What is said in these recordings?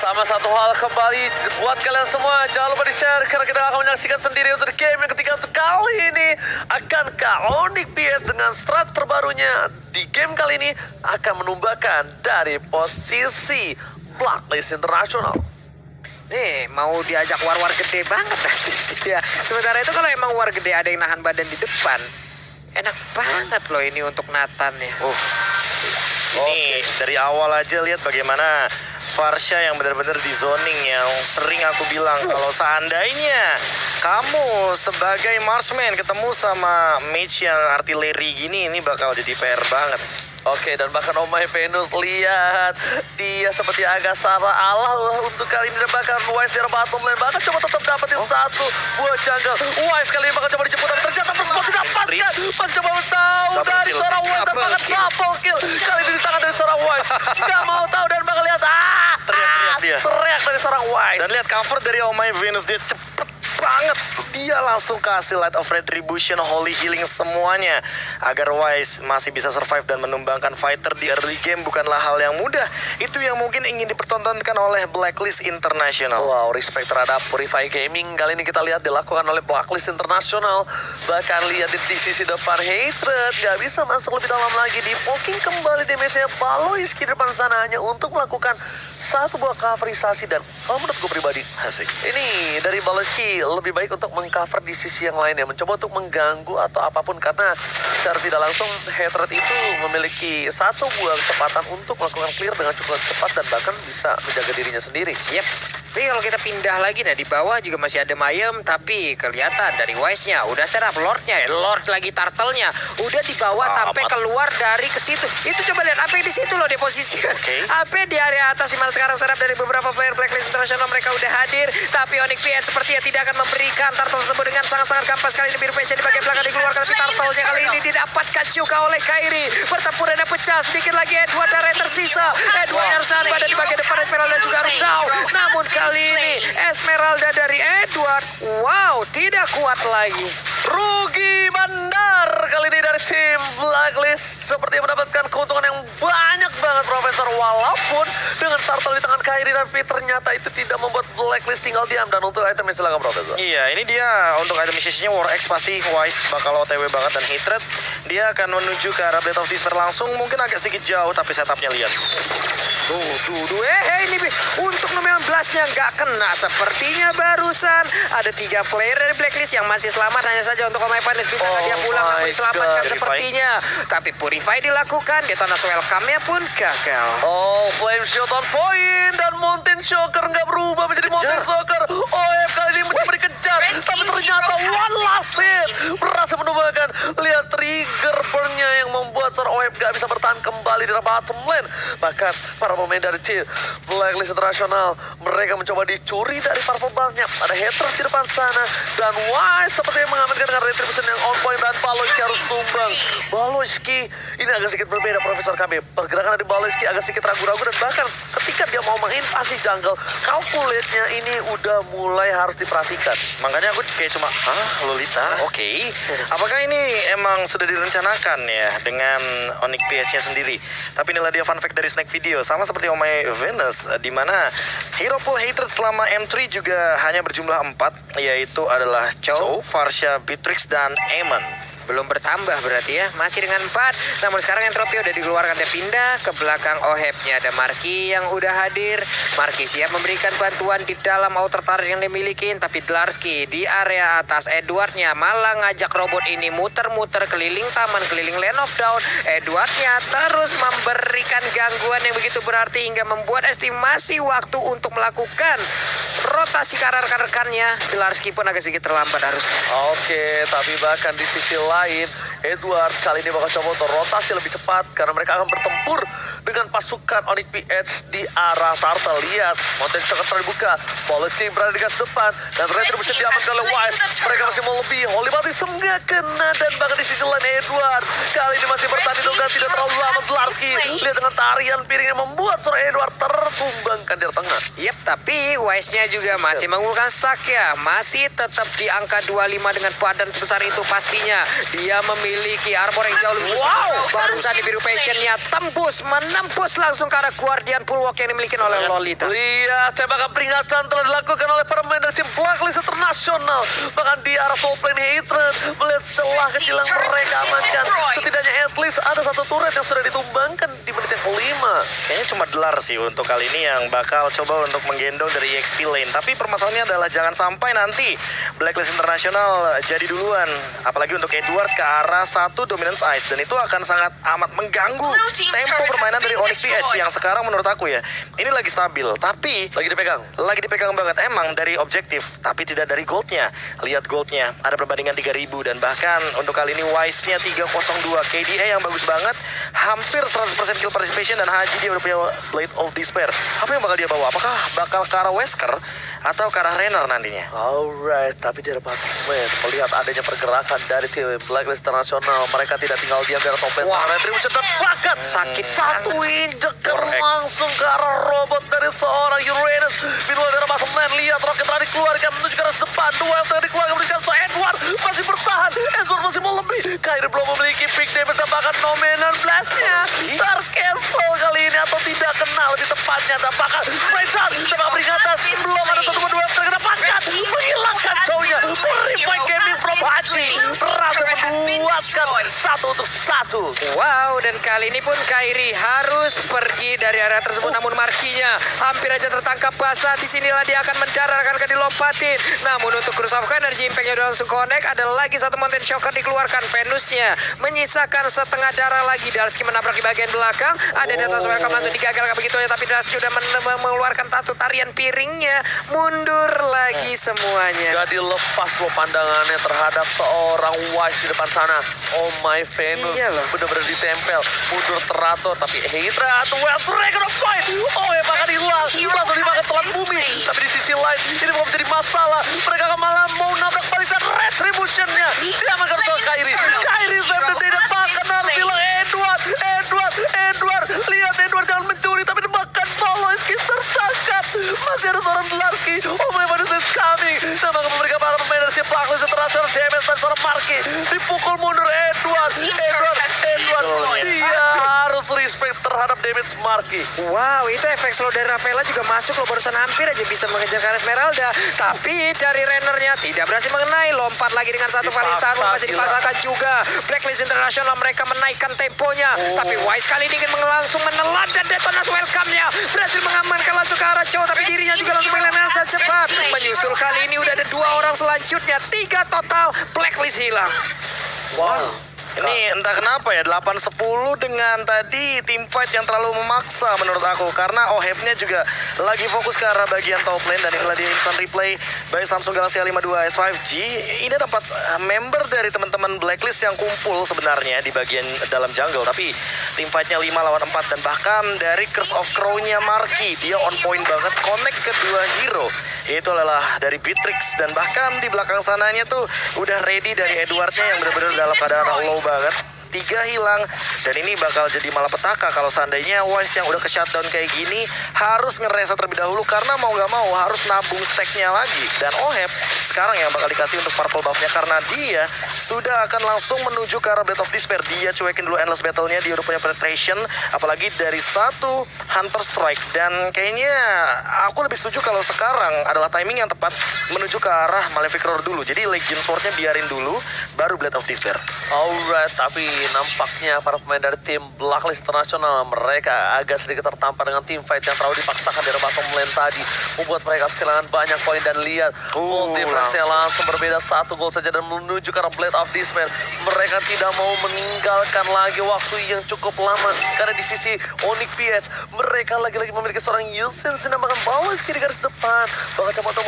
Sama satu hal kembali buat kalian semua, jangan lupa di-share karena kita akan menyaksikan sendiri untuk game yang ketiga untuk kali ini. Akankah Onyx PS dengan strat terbarunya di game kali ini akan menumbangkan dari posisi Blacklist International? Nih, mau diajak war-war gede banget nanti dia. Sementara itu kalau emang war gede ada yang nahan badan di depan, enak banget loh ini untuk Nathan ya. Ini dari awal aja lihat bagaimana Varsha yang benar-benar di zoning yang sering aku bilang kalau seandainya kamu sebagai marksman ketemu sama mage yang artileri gini, ini bakal jadi PR banget. Oke, dan bahkan Omai Venus lihat dia seperti agak salah Allah untuk kali ini, dan bahkan Wise di bottom lane bahkan coba tetap dapetin satu buah jungle. Wise kali ini bakal coba dijemput tapi ternyata masih didapatkan. Masih coba tahu dari seorang Wise dan bahkan double kill kali ini di tangan dari seorang Wise. Gak mau tahu dan bakal lihat Teriak-teriak dia. Teriak dari seorang Wise. Dan lihat cover dari Oh My Venus, dia cepet banget. Dia langsung kasih Light of Retribution, Holy Healing semuanya agar Wise masih bisa survive dan menumbangkan fighter di early game bukanlah hal yang mudah. Itu yang mungkin ingin dipertontonkan oleh Blacklist International. Wow, respect terhadap Purify Gaming kali ini kita lihat dilakukan oleh Blacklist International. Bahkan lihat di sisi depan Hatred gak bisa masuk lebih dalam lagi, di poking kembali damage-nya Baloiski di depan sana hanya untuk melakukan satu buah coverisasi. Dan kalau menurut gue pribadi, Asik. ini dari Baloiski lebih baik untuk mengcover di sisi yang lain ya, mencoba untuk mengganggu atau apapun, karena secara tidak langsung Hatred itu memiliki satu buah kecepatan untuk melakukan clear dengan cukup cepat dan bahkan bisa menjaga dirinya sendiri. Yep. Tapi kalau kita pindah lagi, nah di bawah juga masih ada Mayhem, tapi kelihatan dari Wise-nya udah serap Lord-nya, Lord lagi turtle-nya udah dibawa sampai keluar dari ke situ. Itu coba lihat AP di situ loh di posisi. AP di area atas, di mana sekarang serap dari beberapa player Blacklist International mereka udah hadir, tapi Onyx PS sepertinya tidak akan memberikan turtle tersebut dengan sangat-sangat gampang. Sekali ini Biru Passion di bagian belakang dikeluarkan, tapi turtle-nya kali ini didapatkan juga oleh Kairi. Pertempurannya pecah, sedikit lagi Edward dan Ray tersisa. Edward yang sangat badan di bagian depan, Esmeralda juga harus down. Namun kali ini Esmeralda dari Edward, wow, tidak kuat lagi. Rugi bandar kali ini dari tim Blacklist, seperti mendapatkan keuntungan yang banyak banget Profesor, walaupun dengan turtle di tangan Kairi, tapi ternyata itu tidak membuat Blacklist tinggal diam. Dan untuk itemnya silakan Profesor. Iya, ini dia untuk item misinya War X pasti Wise bakal OTW banget, dan Hatred dia akan menuju ke arah Blade of Despair langsung, mungkin agak sedikit jauh tapi setupnya lihat. Ini untuk 16-nya nggak kena sepertinya barusan. Ada 3 player dari Blacklist yang masih selamat, hanya saja untuk Omai Venus bisa nggak dia pulang namun diselamatkan sepertinya. Tapi Purify dilakukan, Detonas welcome-nya pun gagal. Oh, Flame Shot on point, dan Mountain Shocker nggak berubah menjadi Mountain Shocker. OF kali ini mencoba dikejar, tapi ternyata one last hit berhasil menumbangkan. Lihat trigger burn-nya yang membuat seorang OF gak bisa bertahan kembali di bottom lane. Bahkan para pemain dari tim Blacklist International mereka mencoba dicuri dari para pembalnya. Ada Hatred di depan sana, dan Wise seperti mengamankan dengan retribution yang on point, dan Baloiski harus tumbang. Baloiski ini agak sedikit berbeda Profesor KB. Pergerakan dari Baloiski agak sedikit ragu-ragu, dan bahkan ketika dia mau menginvasi jungle, calculate-nya ini udah mulai harus diperhatikan. Makanya aku kayak cuma, Lolita, oke. Apakah ini emang sudah direncanakan ya dengan Onyx PS-nya sendiri? Tapi inilah dia fun fact dari Snack Video, sama seperti Oh My Venus, di mana hero pool Hatred selama M3 juga hanya berjumlah 4, yaitu adalah Chow, Varsha, Beatrix, dan Aemon. Belum bertambah berarti ya, masih dengan 4. Namun sekarang Entropy udah dikeluarkan, dia pindah ke belakang Oheb-nya. Ada Marky yang udah hadir. Marky siap memberikan bantuan di dalam outer turret yang dimiliki, tapi Dlarsky di area atas. Edward-nya malah ngajak robot ini muter-muter keliling taman, keliling Land of Dawn. Edward-nya terus memberikan gangguan yang begitu berarti hingga membuat estimasi waktu untuk melakukan rotasi ke rekan-rekannya. Dlarsky pun agak sedikit terlambat harus. Oke, tapi bahkan di sisi lain, Edward kali ini bakal coba untuk rotasi lebih cepat karena mereka akan bertempur dengan pasukan Onyx PH di arah Turtle. Lihat, Mountain Shocker terbuka, Baloiski berada di garis depan, dan Retribution diamankan oleh Wise. Mereka masih mau lebih, Holy Baptism nggak kena, dan bahkan di sisi lain Edward kali ini masih bertanding dengan tidak terlalu lama. Dlarsky lihat dengan tarian piring yang membuat seorang Edward tertumbangkan di tengah. Yep, tapi Wise-nya juga masih mengumpulkan stack ya, masih tetap di angka 25 dengan badan sebesar itu pastinya. Dia memiliki memiliki armor yang jauh lebih besar. Baru saja biru passionnya menembus langsung ke arah Guardian Bulwark yang dimiliki oleh Lolita. Lihat, tembakan peringatan telah dilakukan oleh para pemain dari tim Blacklist Internasional. Bahkan di arah top lane Hatred melihat celah kecil yang mereka amankan. Setidaknya at least ada satu turret yang sudah ditumbangkan di menit yang kelima. Kayaknya cuma Delar sih untuk kali ini yang bakal coba untuk menggendong dari EXP lane. Tapi permasalahannya adalah jangan sampai nanti Blacklist Internasional jadi duluan. Apalagi untuk Edward ke arah satu Dominance Ice. Dan itu akan sangat amat mengganggu tempo permainan dari Onyx PH yang sekarang menurut aku ya, ini lagi stabil. Tapi Lagi dipegang banget emang dari objektif, tapi tidak dari goldnya. Lihat goldnya, ada perbandingan 3000 dan bahkan untuk kali ini Wise-nya 302, KDA yang bagus banget, hampir 100% kill participation dan Haji dia udah punya Blade of Despair. Apa yang bakal dia bawa? Apakah bakal ke arah Wesker atau ke arah Renner nantinya? Alright, tapi di depan melihat adanya pergerakan dari tim Blacklist Internasional, mereka tidak tinggal diam dari top lane. Wah. Retribution dan bahkan Sakit satu injekan 4X. langsung ke arah robot dari seorang Uranus. Meanwhile dari bottom lane, lihat roket telah dikeluarkan menuju ke arah depan. Dua yang telah dikeluarkan menuju ke arah Edward masih bertahan. Edward masih mau lebih. Kyrie belum memiliki big damage dan bahkan Nomenan Blast-nya tercancel kali ini atau tidak kena lebih tepatnya. Dan bahkan Springshot tembak peringatan belum ada satu dua yang terkena bahkan menghilangkan cowoknya. Revive gaming from Haji berhasil membuatkan 1-1. Wow, dan kali ini pun Kyrie harus pergi dari area tersebut. Namun markinya hampir aja tertangkap basah. Disinilah dia akan mendarat, akan dilompatin. Namun untuk Curse of Energy Impact-nya udah langsung connect. Ada lagi satu Mountain Shocker dikeluarkan. Venusnya menyisakan setengah darah lagi. Dalski menabrak di bagian belakang. Ada Death's Welcome langsung digagalkan begitu aja. Tapi Dalski udah mengeluarkan satu tarian piringnya. Mundur lagi semuanya. Jadi lepas lo pandangannya terhadap seorang Wise di depan sana. Oh my Venus, Iya loh. bener-bener ditempel, mundur teratur. Tapi Hydra atau Well Dragon of Fight, oh ya bahkan hilang, langsung dimakan telan bumi. Tapi di sisi lain, ini mau menjadi masalah. Mereka akan malah mau nabrak balik dan Retribution-nya diamankan oleh Kyrie. Kyrie save the day dan bahkan harus hilang Edward. Lihat Edward jangan mencuri, tapi dimakan Poloski tertangkap. Masih ada seorang Delarski. Oh my goodness, is coming. Dan bahkan memberikan para pemain dari si Blacklist Internasional damage dan seorang Marky. Dipukul mundur Edward. Dia harus respect terhadap damage Marky. Wow, itu efek slow dari Rafaela juga masuk loh. Barusan hampir aja bisa mengejar ke arah Esmeralda. Tapi dari Rennernya tidak berhasil mengenai. Lompat lagi dengan satu Valistar masih dipasangkan juga. Blacklist Internasional mereka menaikkan temponya. Tapi Wise kali ini ingin langsung menelan dan Detonas welcome-nya. Berhasil mengamankan langsung ke arah Chow. Tapi dirinya juga langsung mengenakan cepat. Menyusul kali ini udah ada 2 orang selanjutnya. 3 total. Blacklist hilang. Wow. Ini entah kenapa ya 8-10 dengan tadi tim fight yang terlalu memaksa menurut aku. Karena Oheb-nya juga lagi fokus ke arah bagian top lane. Dan inilah dia instant replay by Samsung Galaxy A52 S5G. Ini dapat member dari teman-teman Blacklist yang kumpul sebenarnya di bagian dalam jungle. Tapi tim fight-nya 5 lawan 4. Dan bahkan dari Curse of Crow-nya Marky, dia on point banget connect kedua hero. Itu adalah dari Beatrix. Dan bahkan di belakang sananya tuh udah ready dari Edward-nya yang benar-benar dalam keadaan low banget. 3 hilang dan ini bakal jadi malapetaka kalau seandainya Wise yang udah ke shutdown kayak gini harus ngereset terlebih dahulu karena mau nggak mau harus nabung stacknya lagi. Dan Oheb sekarang yang bakal dikasih untuk purple buff-nya karena dia sudah akan langsung menuju ke arah Blade of Despair. Dia cuekin dulu endless battle-nya, dia udah punya penetration apalagi dari satu Hunter Strike. Dan kayaknya aku lebih setuju kalau sekarang adalah timing yang tepat menuju ke arah Malefic Roar dulu. Jadi Legion Sword-nya biarin dulu baru Blade of Despair. Alright, tapi nampaknya para pemain dari tim Blacklist Internasional mereka agak sedikit tertampar dengan tim fight yang terlalu dipaksakan dari bottom lane tadi, membuat mereka kehilangan banyak poin. Dan lihat goal difference-nya langsung berbeda 1 gol saja dan menuju ke arah Blade of Despair. Mereka tidak mau meninggalkan lagi waktu yang cukup lama karena di sisi Onyx PH mereka lagi-lagi memiliki seorang Yusin sedangkan bawah kiri garis depan bakal coba untuk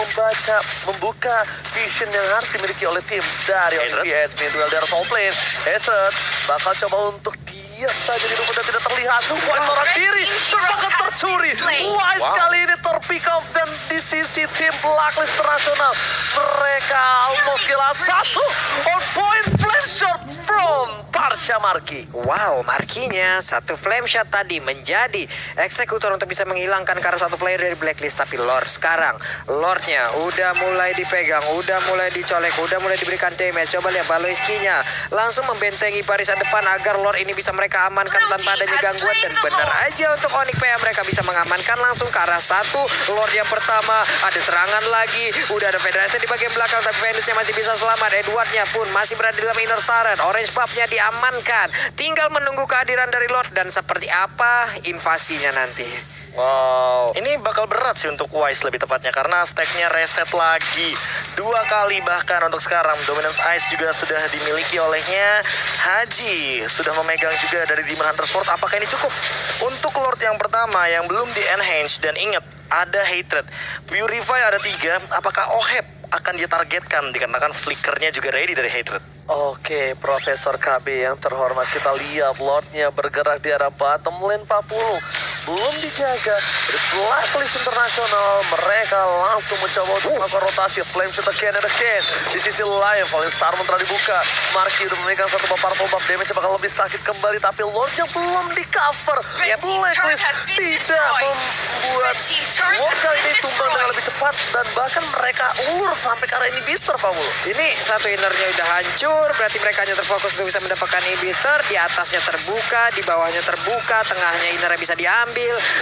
membuka vision yang harus dimiliki oleh tim dari Onyx PH. Meanwhile dari top lane Headset bakal coba untuk diam saja di rumput dan tidak terlihat. Wise seorang diri bahkan tersuri. Wise kali ini terpick off dan di sisi tim Blacklist Internasional mereka almost kehilangan 1 on point flame shot from Park. Marsha Marki. Wow, Markinya satu flame shot tadi menjadi eksekutor untuk bisa menghilangkan karena satu player dari blacklist. Tapi Lord sekarang, Lordnya udah mulai dipegang, udah mulai dicolek, udah mulai diberikan damage. Coba lihat Baloiskinya langsung membentengi barisan depan agar Lord ini bisa mereka amankan tanpa adanya gangguan. Dan benar aja untuk Onyx PA mereka bisa mengamankan langsung ke arah satu Lord yang pertama. Ada serangan lagi, udah ada Federasi di bagian belakang tapi Venusnya masih bisa selamat. Edwardnya pun masih berada di dalam inner turret. Orange buffnya diamankan, tinggal menunggu kehadiran dari Lord dan seperti apa invasinya nanti. Wow. Ini bakal berat sih untuk Wise lebih tepatnya karena stacknya reset lagi 2 kali bahkan untuk sekarang. Dominance Ice juga sudah dimiliki olehnya. Haji sudah memegang juga dari Demon Hunter Sword. Apakah ini cukup untuk Lord yang pertama yang belum di-enhance? Dan ingat, ada Hatred. Purify ada 3. Apakah Oheb akan ditargetkan dikarenakan flickernya juga ready dari Hatred? Oke, Profesor KB yang terhormat, kita lihat Lordnya bergerak di arah bottom lane 40. Belum dijaga dari Blacklist Internasional. Mereka langsung mencoba untuk melakukan rotasi. Flame shot again and again. Di sisi lain, Fallen Star telah dibuka. Marki udah memegang satu powerful buff. Damage bakal lebih sakit kembali. Tapi Lordnya belum di cover. Blacklist tidak membuat Lord kali ini tumbang dengan lebih cepat. Dan bahkan mereka ulur sampai ke arah inhibitor, Pak Mulu. Ini satu innernya udah hancur, berarti mereka hanya terfokus untuk bisa mendapatkan inhibitor. Di atasnya terbuka, di bawahnya terbuka, tengahnya innernya bisa diambil.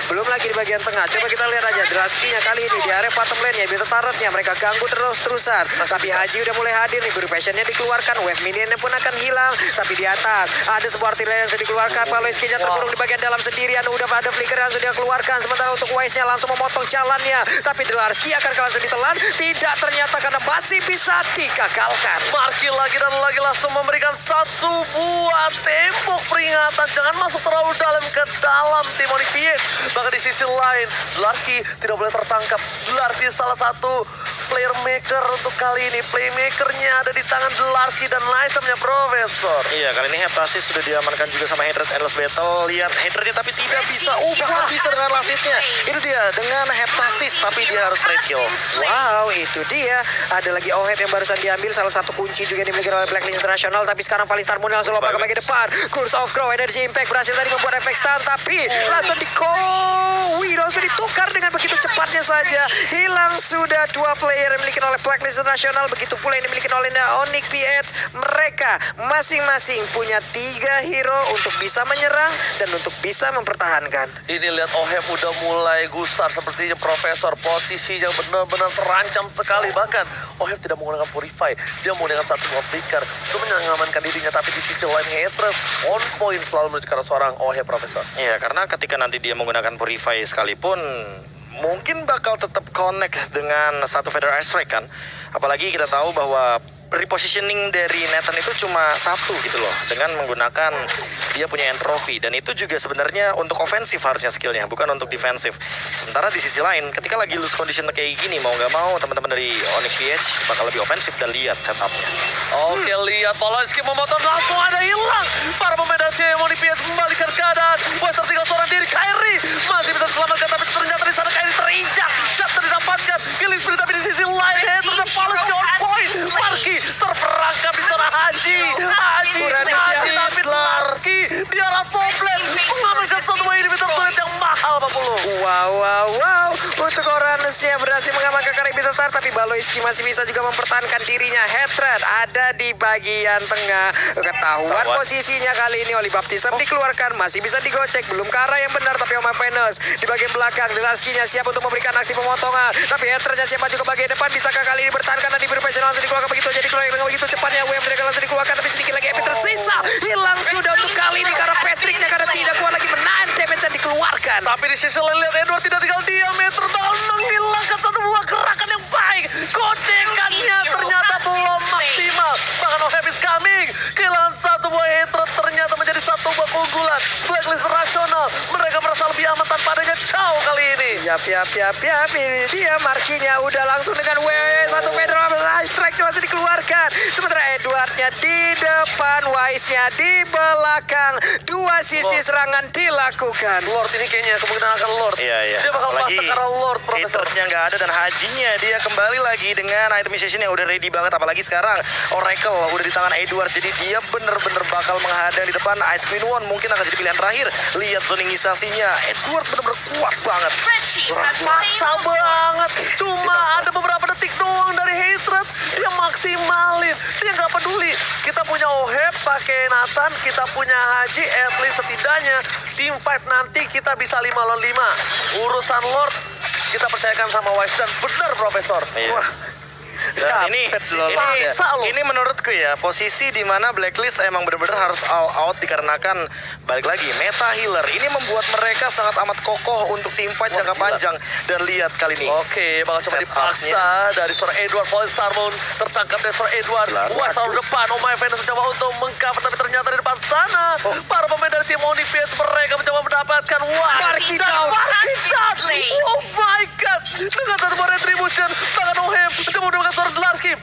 Belum lagi di bagian tengah. Coba kita lihat aja Draskinya kali ini di area bottom lane-nya, inhibitor turretnya mereka ganggu terus-terusan. Tapi Haji udah mulai hadir nih, Passion-nya dikeluarkan, wave minionnya pun akan hilang. Tapi di atas ada sebuah artileri yang sudah dikeluarkan. Baloiskinya terkurung di bagian dalam sendirian, udah ada flicker yang sudah dikeluarkan. Sementara untuk Wise-nya langsung memotong jalannya. Tapi Delarski akan langsung ditelan. Tidak ternyata karena masih bisa digagalkan. Marki lagi dan lagi langsung memberikan satu buah tembok peringatan. Jangan masuk terlalu dalam ke dalam tim Onyx PH. Bahkan di sisi lain, Delarski tidak boleh tertangkap. Delarski salah satu player maker untuk kali ini. Playmakernya ada di tangan Delarski dan itemnya Profesor. Iya, kali ini Heptasis sudah diamankan juga sama Hatred Endless Battle. Lihat Hatrednya tapi tidak bisa. Bahkan bisa dengan lasitnya. Itu dia dengan Heptasis tapi dia harus trade kill. Wow, itu dia. Ada lagi Oheb yang barusan diambil. Salah satu kunci juga yang dimiliki oleh Blacklist Internasional. Tapi sekarang Fallen Star Moon langsung lompat ke bagian depan. Curse of Grow, Energy Impact berhasil tadi membuat efek stun. Tapi langsung langsung ditukar dengan begitu cepatnya saja. Hilang sudah 2 player yang dimiliki oleh Blacklist Internasional. Begitu pula yang dimiliki oleh Onyx PH. Mereka masing-masing punya 3 hero untuk bisa menyerang dan untuk bisa mempertahankan. Ini lihat Oheb udah mulai gusar sepertinya Profesor. Posisinya benar-benar terancam sekali. Bahkan Oheb tidak menggunakan Purify. Dia menggunakan satu buah flicker untuk mengamankan dirinya. Tapi di sisi lain Hatred on point selalu menuju ke arah seorang Oheb, Profesor. Iya, karena ketika nanti dia menggunakan Purify sekalipun mungkin bakal tetap connect dengan satu Feather Ice Strike kan. Apalagi kita tahu bahwa repositioning dari Nathan itu cuma 1 gitu loh, dengan menggunakan dia punya entropy, dan itu juga sebenarnya untuk ofensif harusnya skillnya, bukan untuk defensif. Sementara di sisi lain, ketika lagi lose condition kayak gini, mau nggak mau teman-teman dari Onyx PH bakal lebih ofensif. Dan lihat setupnya. Oke, lihat Baloiski memotong langsung ada hilang. Para pemain dari Onyx PH membalikan keadaan. West tertinggal seorang diri. Kyrie masih bisa diselamatkan, tapi ternyata di sana Kyrie terinjak. Shot didapatkan. Killing spree, tapi di sisi lain Hatred Baloiski on point. Marki terperangkap di sana Haji tapi Delarski di arah top lane mengamankan satu inhibitor turret yang mahal, Pak Pulu. Wow. Untuk Oranusnya berhasil mengamankan inhibitor turret, tapi Baloiski masih bisa juga mempertahankan dirinya. Hatred ada di bagian tengah. Ketahuan posisinya kali ini oleh Baptism dikeluarkan, masih bisa digocek, belum ke arah yang benar. Tapi Oma Venus di bagian belakang, Delarskinya siap untuk memberikan aksi pemotongan. Tapi Hatrednya siap maju ke bagian depan. Bisakah kali ini bertahan karena di Passion langsung dikeluarkan begitu aja, dikeluarkan dengan begitu cepatnya. WM mereka langsung dikeluarkan, tapi sedikit lagi EP tersisa. Hilang sudah untuk kali ini karena Patricknya karena tidak kuat lagi menahan damage yang dikeluarkan. Tapi di sisi lain lihat Edward tidak tinggal diam. Meter bakal menghilangkan satu buah gerakan yang baik. Gocekannya ternyata belum maksimal. Bahkan Oheb is coming. Kehilangan satu buah Hatred ternyata menjadi satu buah keunggulan Blacklist Internasional. Mereka merasa lebih aman tanpa adanya Chow kali ini. Yap. Ini dia markinya udah langsung dengan W1 Pedro strike langsung dikeluarkan. Sementara Edwardnya di depan, Wise-nya di belakang. Dua sisi serangan dilakukan. Lord ini kayaknya kemungkinan akan Lord. Iya. Dia bakal Apalagi masak karena Lord, Profesor. hatersnya nggak ada dan hajinya dia kembali lagi dengan itemization yang udah ready banget. Apalagi sekarang Oracle udah di tangan Edward. Jadi dia bener-bener bakal menghadang di depan. Ice Queen One mungkin akan jadi pilihan terakhir. Lihat zoningisasinya. Edward bener-bener kuat banget. Maksa banget. Cuma ada beberapa detik doang dari Hatred. Dia maksimalin. Dia nggak peduli. Kita punya Oheb pakai Nathan. Kita punya Haji. At least setidaknya team fight nanti kita bisa 5 lawan 5. Urusan Lord kita percayakan sama Wise dan benar Profesor. Iya. Wah. Dan Maksa lo. ini menurutku ya posisi di mana Blacklist emang benar-benar harus all out dikarenakan balik lagi meta healer ini membuat mereka sangat amat kokoh untuk tim fight jangka panjang. Dan lihat kali ini Oke, bakal coba Set dipaksa dari seorang Edward. Fallen Starmoon tertangkap dari seorang Edward. Wise taruh depan. Oh my Venus mencoba untuk mengcover, tapi ternyata di depan sana para pemain dari tim Onyx PS mereka mencoba mendapatkan Marky dan down. Marky down. Oh my god, dengan satu more retribution bahkan Oheb mencoba mendapatkan seorang Dlarsky.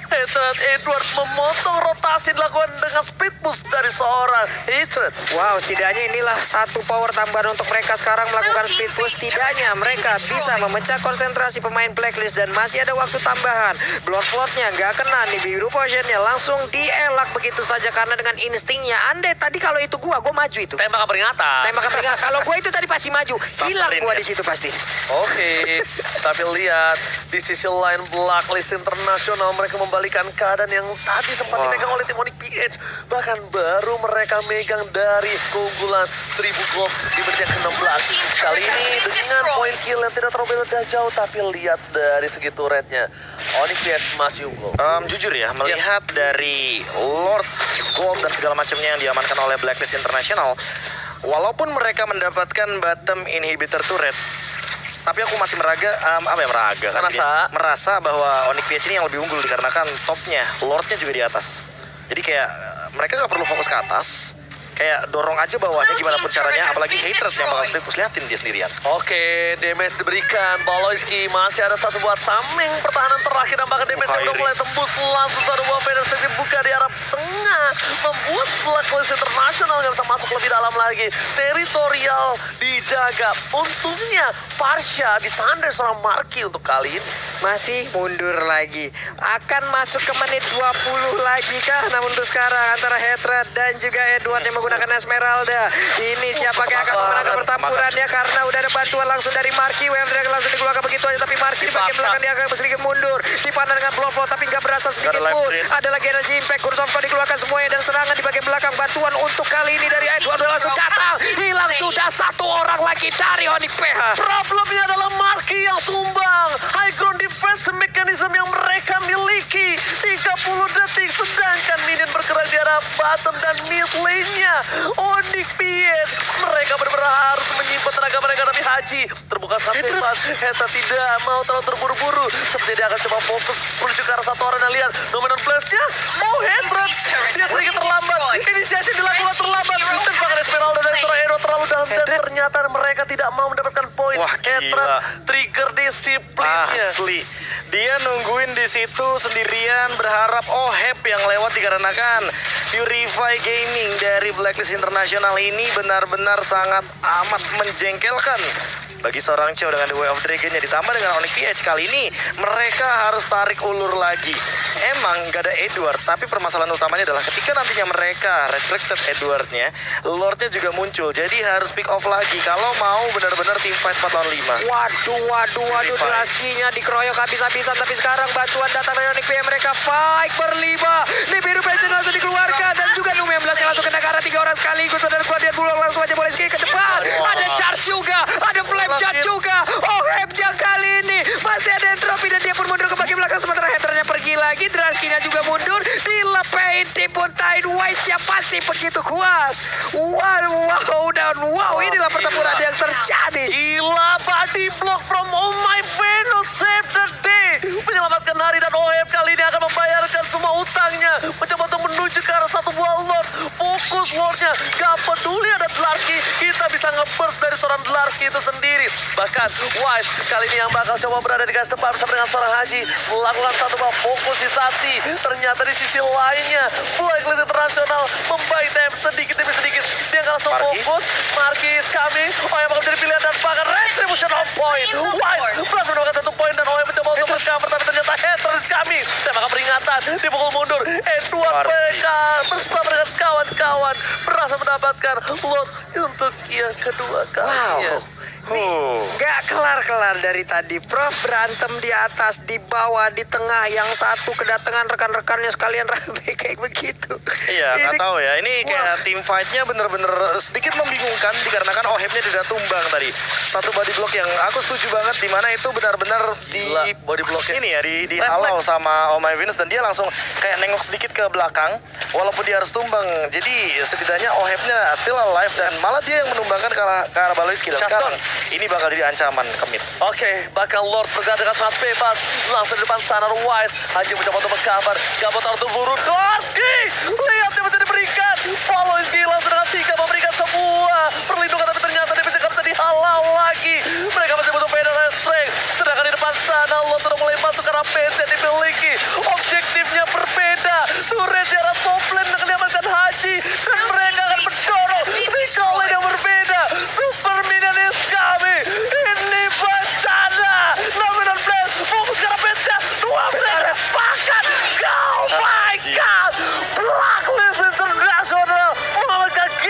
Edward memotong rotasi dilakukan dengan split push dari seorang Hatred. Wow, setidaknya inilah satu power tambahan untuk mereka sekarang melakukan speed push. Setidaknya mereka bisa memecah konsentrasi pemain Blacklist dan masih ada waktu tambahan. Blood Float-nya nggak kena nih, biru potion-nya langsung dielak begitu saja karena dengan instingnya. Andai tadi kalau itu gua maju itu. Tembakan peringatan. Tembakan peringatan. Kalau gua itu tadi pasti maju, hilang gua di situ pasti. Oke, tapi lihat di sisi lain Blacklist Internasional mereka membalikan keadaan yang tadi sempat dipegang oleh tim Onyx PH. Bahkan baru mereka megang dari keunggulan 1000 gold di menit yang ke-16. Kali ini dengan poin kill yang tidak terlalu beda jauh, tapi lihat dari segi turretnya Onyx PH masih unggul. Jujur ya, melihat dari Lord Gold dan segala macamnya yang diamankan oleh Blacklist International, walaupun mereka mendapatkan bottom inhibitor turret, tapi aku masih merasa bahwa Onyx PH ini yang lebih unggul dikarenakan topnya, Lordnya juga di atas. Jadi kayak mereka nggak perlu fokus ke atas, kayak dorong aja bawahnya gimana pun caranya. Apalagi Hatred yang bakal split push, liatin dia sendirian. Oke, damage diberikan. Baloyski masih ada satu buat tameng pertahanan terakhir dan bahkan damage yang udah mulai tembus langsung satu buat Venus yang dibuka di arah tengah, membuat Blacklist International nggak bisa masuk lebih dalam lagi. Teritorial dijaga. Untungnya Farsha ditandai seorang Marky untuk kali ini. Masih mundur lagi. Akan masuk ke menit 20 lagi kah? Namun untuk sekarang antara Hatred dan juga Edward yang menggunakan Esmeralda. Ini siapa yang akan memenangkan pertempurannya karena udah ada bantuan langsung dari Marky. Wave Dragon langsung dikeluarkan begitu aja, tapi Marky di bagian belakang dia akan sedikit mundur. Dipandang dengan blow tapi nggak berasa sedikit pun. Ada lagi energy impact. Kursovka dikeluarkan semuanya dan serangan di bagian belakang. Bantuan untuk kali ini dari Edward langsung datang. Hilang sudah satu orang lagi dari Onyx PH. Problemnya adalah Marky yang tumbang. High ground defense mechanism yang mereka miliki 30 detik, sedangkan minion bergerak di arah bottom dan mid lane-nya Onyx PH. Mereka benar-benar harus menyimpan tenaga mereka, tapi Haji terbuka sangat bebas. Heta tidak mau terlalu terburu-buru, seperti dia akan coba fokus menuju ke arah satu orang. Dan lihat Dominant Blast-nya. Oh, Hatred dia sedikit terlambat. Inisiasi dilakukan terlambat dan bahkan Esmeralda dan seorang Hero terlalu dalam dan ternyata mereka tidak mau mendapatkan poin. Wah, Hatred gila. trigger disiplinnya. Asli, dia nungguin di situ sendirian berharap Oheb yang lewat dikarenakan Purify Gaming dari Blacklist International ini benar-benar sangat amat menjengkelkan bagi seorang Chow dengan The Way of Dragon-nya ditambah dengan Onyx PH. Kali ini mereka harus tarik ulur lagi. Emang gak ada Edward, tapi permasalahan utamanya adalah ketika nantinya mereka restricted Edward-nya, Lord-nya juga muncul. Jadi harus pick off lagi kalau mau benar-benar team fight 4 lawan 5. Waduh, Dlarsky-nya dikeroyok habis-habisan, tapi sekarang bantuan datang dari Onyx PH. Mereka fight berlima. Nih biru passion langsung dikeluarkan dan juga Numi yang langsung kena ke arah 3 orang sekaligus. Saudara Guardian Bulong langsung aja boleh ke depan. Ada charge juga, ada flame charge juga. Oh, Hebja kali ini masih ada entropy dan dia pun mundur ke bagian belakang, sementara Haternya pergi lagi. Dlarsky-nya juga mundur, dilepehin dibuntain. Wise-nya pasti begitu kuat. Wow, inilah pertempuran yang terjadi. Gila, body block from Oh My Venus save the day. Menyelamatkan hari dan Oheb kali ini akan membayarkan semua utangnya. Mencoba untuk menuju ke arah satu buah Lord. Fokus Lord-nya. Gak peduli ada Dlarsky, kita bisa nge-burst dari seorang Dlarsky itu sendiri. Bahkan Wise kali ini yang bakal coba berada di garis depan bersama dengan seorang Haji, melakukan satu buah fokusisasi. Ternyata di sisi lainnya Blacklist Internasional membaik damage sedikit demi sedikit. Dia nggak langsung Marky. fokus. Marky is coming. OM bakal menjadi pilihan dan bahkan retribution of point. Wise berhasil mendapatkan 1 poin dan OM mencoba untuk recover, tapi ternyata Hater is coming. Tembakan peringatan dipukul mundur. Edward Marky. PK bersama dengan kawan-kawan berhasil mendapatkan loot untuk yang kedua kalinya. Gak kelar-kelar dari tadi. Prof berantem di atas, di bawah, di tengah. Yang satu kedatangan rekan-rekannya sekalian rame kayak begitu. Iya, nggak Ini- tahu ya. Ini kayak Wah. team fight-nya bener-bener sedikit membingungkan dikarenakan OHM-nya tidak tumbang tadi. Satu body block yang aku setuju banget, di mana itu benar-benar di Gila, body block-nya. ini ya dihalau sama Oh My Venus, dan dia langsung kayak nengok sedikit ke belakang walaupun dia harus tumbang. Jadi setidaknya OHM-nya still alive dan malah dia yang menumbangkan ke arah Baloyski. Dan Shutdown. sekarang ini bakal jadi ancaman ke mid. Oke, bahkan Lord bergerak dengan sangat bebas. Langsung di depan sana Wise. Haji mencoba untuk mengcover. Gak mau terlalu buru. Dlarsky! Lihat dia bisa diberikan. Baloyski langsung dengan sikap memberikan sebuah perlindungan. Tapi ternyata dia bisa dihalau lagi. Mereka masih butuh beda strength. Sedangkan di depan sana Lord sudah mulai masuk ke arah base yang dimiliki